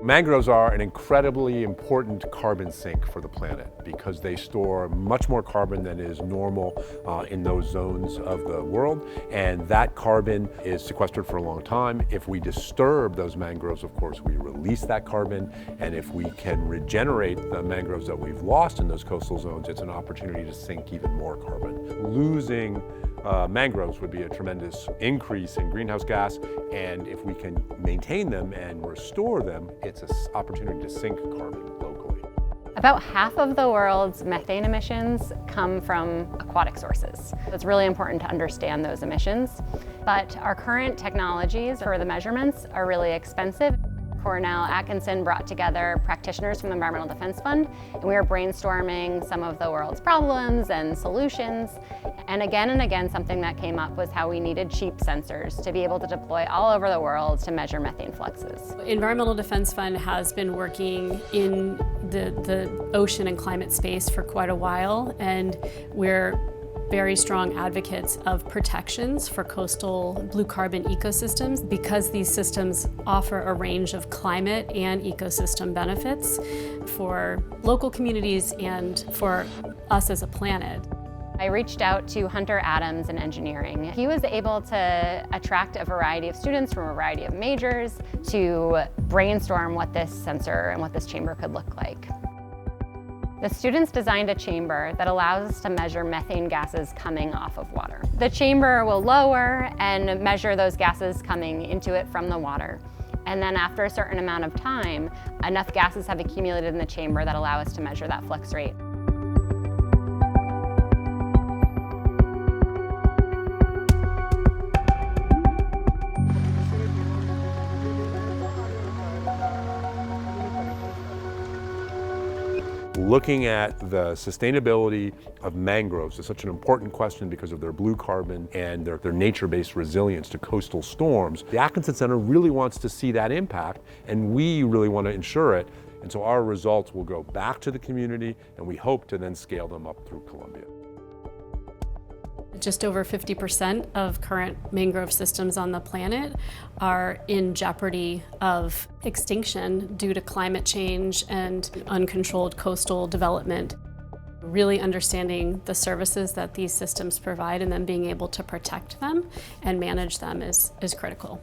Mangroves are an incredibly important carbon sink for the planet because they store much more carbon than is normal in those zones of the world, and that carbon is sequestered for a long time. If we disturb those mangroves, of course, we release that carbon, and if we can regenerate the mangroves that we've lost in those coastal zones, it's an opportunity to sink even more carbon. Losing mangroves would be a tremendous increase in greenhouse gas, and if we can maintain them and restore them, it's an opportunity to sink carbon locally. About half of the world's methane emissions come from aquatic sources. It's really important to understand those emissions, but our current technologies for the measurements are really expensive. Cornell Atkinson brought together practitioners from the Environmental Defense Fund, and we were brainstorming some of the world's problems and solutions. And again, something that came up was how we needed cheap sensors to be able to deploy all over the world to measure methane fluxes. Environmental Defense Fund has been working in the ocean and climate space for quite a while, and we're very strong advocates of protections for coastal blue carbon ecosystems because these systems offer a range of climate and ecosystem benefits for local communities and for us as a planet. I reached out to Hunter Adams in engineering. He was able to attract a variety of students from a variety of majors to brainstorm what this sensor and what this chamber could look like. The students designed a chamber that allows us to measure methane gases coming off of water. The chamber will lower and measure those gases coming into it from the water. And then after a certain amount of time, enough gases have accumulated in the chamber that allow us to measure that flux rate. Looking at the sustainability of mangroves is such an important question because of their blue carbon and their nature-based resilience to coastal storms. The Atkinson Center really wants to see that impact, and we really want to ensure it. And so our results will go back to the community, and we hope to then scale them up through Colombia. Just over 50% of current mangrove systems on the planet are in jeopardy of extinction due to climate change and uncontrolled coastal development. Really understanding the services that these systems provide and then being able to protect them and manage them is critical.